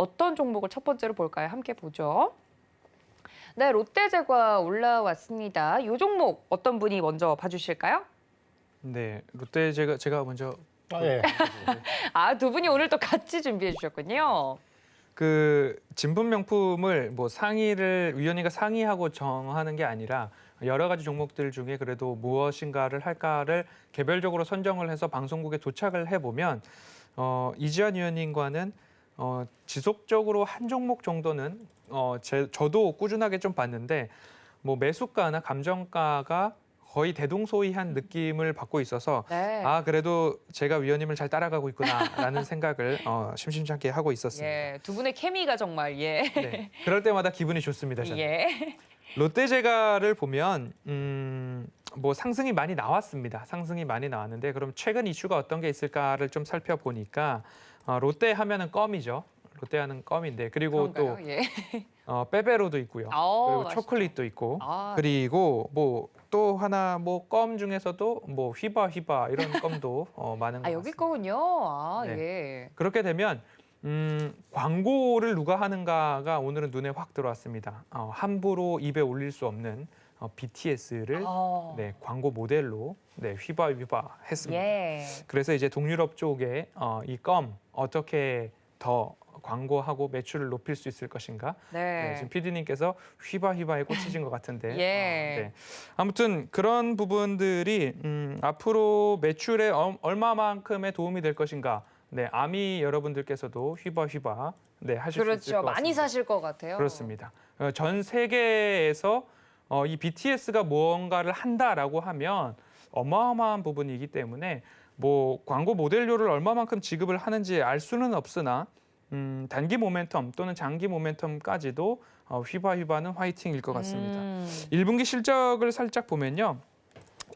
어떤 종목을 첫 번째로 볼까요? 함께 보죠. 네, 롯데제과 올라왔습니다. 이 종목 어떤 분이 먼저 봐주실까요? 네, 롯데 제가 먼저 예. 아, 두 분이 오늘 또 같이 준비해 주셨군요. 그 진품 명품을 뭐 상위를 위원회가 상의하고 정하는 게 아니라 여러 가지 종목들 중에 그래도 무엇인가를 할까를 개별적으로 선정을 해서 방송국에 도착을 해보면 이지환 위원님과는 지속적으로 한 종목 정도는 저도 꾸준하게 좀 봤는데 뭐 매수가나 감정가가 거의 대동소이한 느낌을 받고 있어서 네. 아 그래도 제가 위원님을 잘 따라가고 있구나라는 생각을 심심치 않게 하고 있었습니다. 예, 두 분의 케미가 정말 네, 그럴 때마다 기분이 좋습니다. 저는. 예. 롯데제과를 보면 뭐 상승이 많이 나왔습니다. 상승이 많이 나왔는데 그럼 최근 이슈가 어떤 게 있을까를 좀 살펴보니까 롯데 하면은 껌이죠. 롯데하는 껌인데 그리고 그런가요? 또 예. 빼빼로도 있고요. 그리고 맛있죠. 초콜릿도 있고 아, 그리고 뭐 또 하나 뭐 껌 중에서도 뭐 휘바 이런 껌도 많은 것 아, 여기 같습니다. 거군요. 아, 네. 예. 그렇게 되면 광고를 누가 하는가가 오늘은 눈에 확 들어왔습니다. 함부로 입에 올릴 수 없는 BTS를 네, 광고 모델로 네, 휘바 했습니다. 예. 그래서 이제 동유럽 쪽에 이 껌 어떻게 더 광고하고 매출을 높일 수 있을 것인가? 네, 지금 PD님께서 휘바에 꽂히신 것 같은데. 예. 네. 아무튼 그런 부분들이 앞으로 매출에 얼마만큼의 도움이 될 것인가? 네, 아미 여러분들께서도 휘바 네, 하실 수 있을 그렇죠. 것 많이 같습니다. 사실 것 같아요. 그렇습니다. 전 세계에서 이 BTS가 무언가를 한다라고 하면 어마어마한 부분이기 때문에 뭐 광고 모델료를 얼마만큼 지급을 하는지 알 수는 없으나 단기 모멘텀 또는 장기 모멘텀까지도 휘바는 화이팅일 것 같습니다. 1분기 실적을 살짝 보면요.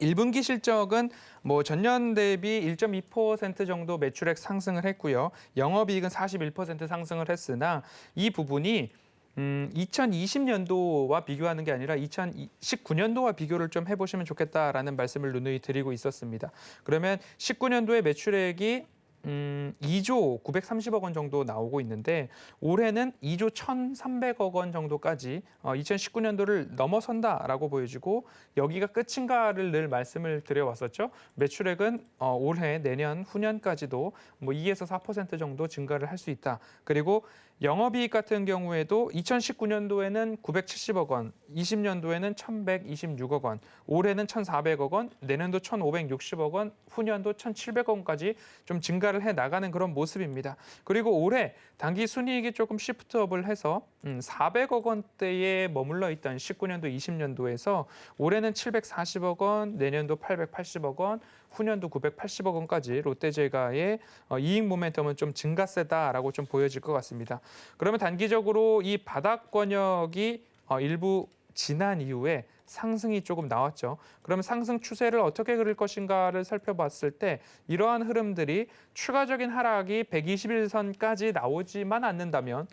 1분기 실적은 뭐 전년 대비 1.2% 정도 매출액 상승을 했고요. 영업이익은 41% 상승을 했으나 이 부분이 2020년도와 비교하는 게 아니라 2019년도와 비교를 좀 해보시면 좋겠다라는 말씀을 누누이 드리고 있었습니다. 그러면 19년도에 매출액이 2조 930억 원 정도 나오고 있는데 올해는 2조 1,300억 원 정도까지 2019년도를 넘어선다라고 보여지고 여기가 끝인가를 늘 말씀을 드려왔었죠. 매출액은 올해, 내년, 후년까지도 뭐 2에서 4% 정도 증가를 할 수 있다. 그리고 영업이익 같은 경우에도 2019년도에는 970억 원, 20년도에는 1,126억 원, 올해는 1,400억 원, 내년도 1,560억 원, 후년도 1,700억 원까지 좀 증가를 해 나가는 그런 모습입니다. 그리고 올해 단기 순이익이 조금 시프트업을 해서 400억 원대에 머물러 있던 19년도, 20년도에서 올해는 740억 원, 내년도 880억 원, 후년도 980억 원까지 롯데제과의 이익 모멘텀은 좀 증가세다라고 좀 보여질 것 같습니다. 그러면 단기적으로 이 바닥 권역이 일부 지난 이후에 상승이 조금 나왔죠. 그러면 상승 추세를 어떻게 그릴 것인가를 살펴봤을 때 이러한 흐름들이 추가적인 하락이 121선까지 나오지만 않는다면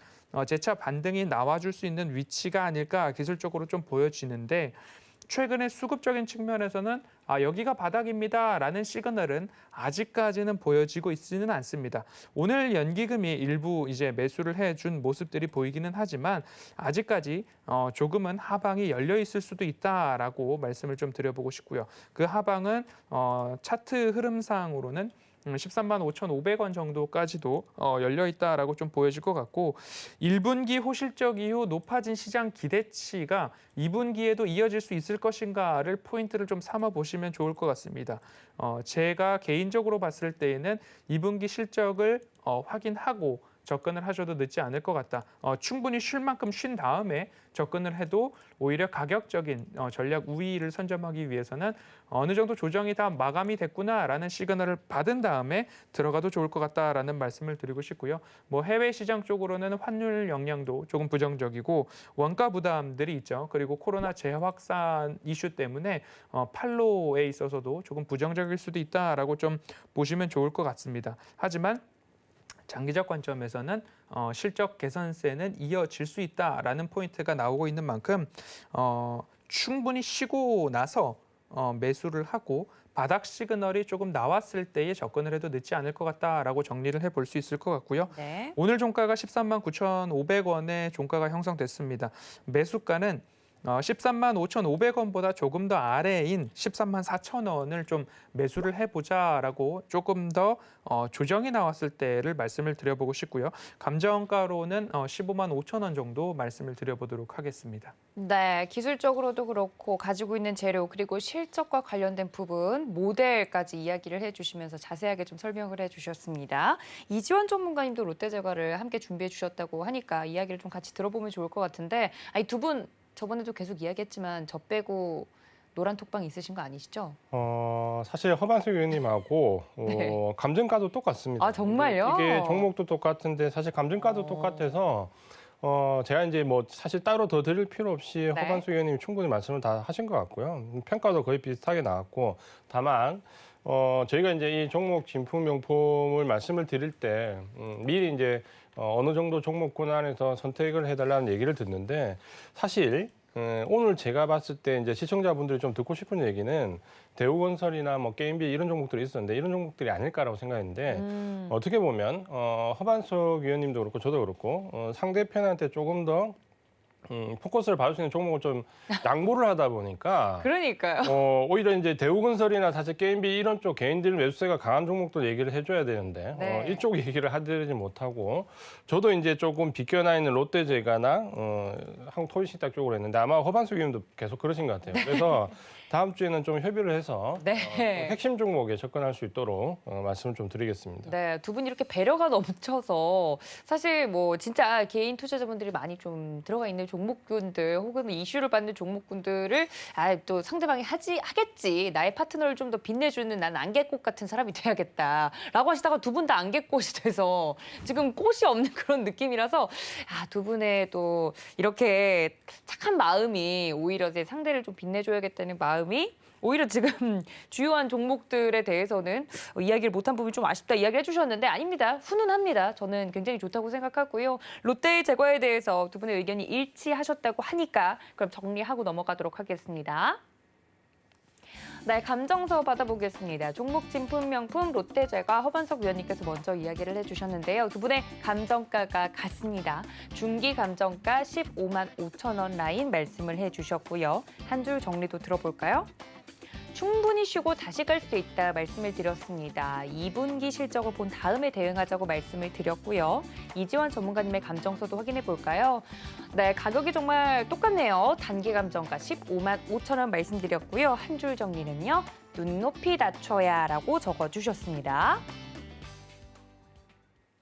재차 반등이 나와줄 수 있는 위치가 아닐까 기술적으로 좀 보여지는데 최근에 수급적인 측면에서는 여기가 바닥입니다라는 시그널은 아직까지는 보여지고 있지는 않습니다. 오늘 연기금이 일부 이제 매수를 해준 모습들이 보이기는 하지만 아직까지 조금은 하방이 열려 있을 수도 있다라고 말씀을 좀 드려보고 싶고요. 그 하방은 차트 흐름상으로는 13만 5,500원 정도까지도 열려 있다라고 좀 보여질 것 같고 1분기 호실적 이후 높아진 시장 기대치가 2분기에도 이어질 수 있을 것인가를 포인트를 좀 삼아 보시면 좋을 것 같습니다. 제가 개인적으로 봤을 때에는 2분기 실적을 확인하고 접근을 하셔도 늦지 않을 것 같다. 충분히 쉴 만큼 쉰 다음에 접근을 해도 오히려 가격적인 전략 우위를 선점하기 위해서는 어느 정도 조정이 다 마감이 됐구나라는 시그널을 받은 다음에 들어가도 좋을 것 같다라는 말씀을 드리고 싶고요. 뭐 해외 시장 쪽으로는 환율 영향도 조금 부정적이고 원가 부담들이 있죠. 그리고 코로나 재확산 이슈 때문에 팔로에 있어서도 조금 부정적일 수도 있다라고 좀 보시면 좋을 것 같습니다. 하지만 장기적 관점에서는 실적 개선세는 이어질 수 있다라는 포인트가 나오고 있는 만큼 충분히 쉬고 나서 매수를 하고 바닥 시그널이 조금 나왔을 때에 접근을 해도 늦지 않을 것 같다라고 정리를 해볼 수 있을 것 같고요. 네. 오늘 종가가 13만 9,500원의 종가가 형성됐습니다. 매수가는 13만 5,500원보다 조금 더 아래인 13만 4,000원을 좀 매수를 해보자라고 조금 더 조정이 나왔을 때를 말씀을 드려보고 싶고요. 감정가로는 15만 5천 원 정도 말씀을 드려보도록 하겠습니다. 네, 기술적으로도 그렇고 가지고 있는 재료 그리고 실적과 관련된 부분, 모델까지 이야기를 해주시면서 자세하게 좀 설명을 해주셨습니다. 이지원 전문가님도 롯데제과를 함께 준비해 주셨다고 하니까 이야기를 좀 같이 들어보면 좋을 것 같은데, 이 두 분 저번에도 계속 이야기했지만 저 빼고 노란 톡방 있으신 거 아니시죠? 사실 허반수 의원님하고 네. 감정가도 똑같습니다. 아, 정말요? 이게 종목도 똑같은데 사실 감정가도 똑같아서 제가 이제 뭐 사실 따로 더 드릴 필요 없이 네. 허반수 의원님이 충분히 말씀을 다 하신 것 같고요. 평가도 거의 비슷하게 나왔고, 다만 저희가 이제 이 종목 진품 명품을 말씀을 드릴 때 미리 이제 어느 정도 종목군 안에서 선택을 해달라는 얘기를 듣는데, 사실 오늘 제가 봤을 때 이제 시청자분들이 좀 듣고 싶은 얘기는 대우건설이나 뭐 게임비 이런 종목들이 있었는데 이런 종목들이 아닐까라고 생각했는데, 어떻게 보면 허반석 위원님도 그렇고 저도 그렇고 상대편한테 조금 더 포커스를 받을 수 있는 종목을 좀 양보를 하다 보니까 그러니까요. 오히려 이제 대우건설이나 사실 게임비 이런 쪽 개인들 매수세가 강한 종목들 얘기를 해줘야 되는데 네. 이쪽 얘기를 하지 못하고, 저도 이제 조금 비껴나 있는 롯데제과나 한국토지식탁 쪽으로 했는데 아마 허반수 위원도 계속 그러신 것 같아요. 그래서 다음 주에는 좀 협의를 해서 네. 핵심 종목에 접근할 수 있도록 말씀을 좀 드리겠습니다. 네, 두 분이 이렇게 배려가 넘쳐서 사실 뭐 진짜 개인 투자자분들이 많이 좀 들어가 있는 종목군들 혹은 이슈를 받는 종목군들을 또 상대방이 하겠지. 나의 파트너를 좀 더 빛내주는 난 안개꽃 같은 사람이 돼야겠다라고 하시다가 두 분 다 안개꽃이 돼서 지금 꽃이 없는 그런 느낌이라서 두 분의 또 이렇게 착한 마음이 오히려 제 상대를 좀 빛내줘야겠다는 마음이 오히려 지금 주요한 종목들에 대해서는 이야기를 못한 부분이 좀 아쉽다 이야기를 해주셨는데 아닙니다. 훈훈합니다. 저는 굉장히 좋다고 생각하고요. 롯데제과에 대해서 두 분의 의견이 일치하셨다고 하니까 그럼 정리하고 넘어가도록 하겠습니다. 네, 감정서 받아보겠습니다. 종목 진품 명품 롯데제과 허반석 위원님께서 먼저 이야기를 해주셨는데요. 두 분의 감정가가 같습니다. 중기 감정가 15만 5천 원 라인 말씀을 해주셨고요. 한 줄 정리도 들어볼까요? 충분히 쉬고 다시 갈 수 있다 말씀을 드렸습니다. 2분기 실적을 본 다음에 대응하자고 말씀을 드렸고요. 이지원 전문가님의 감정서도 확인해 볼까요? 네, 가격이 정말 똑같네요. 단기 감정가 15만 5천 원 말씀드렸고요. 한 줄 정리는요. 눈높이 낮춰야 라고 적어주셨습니다.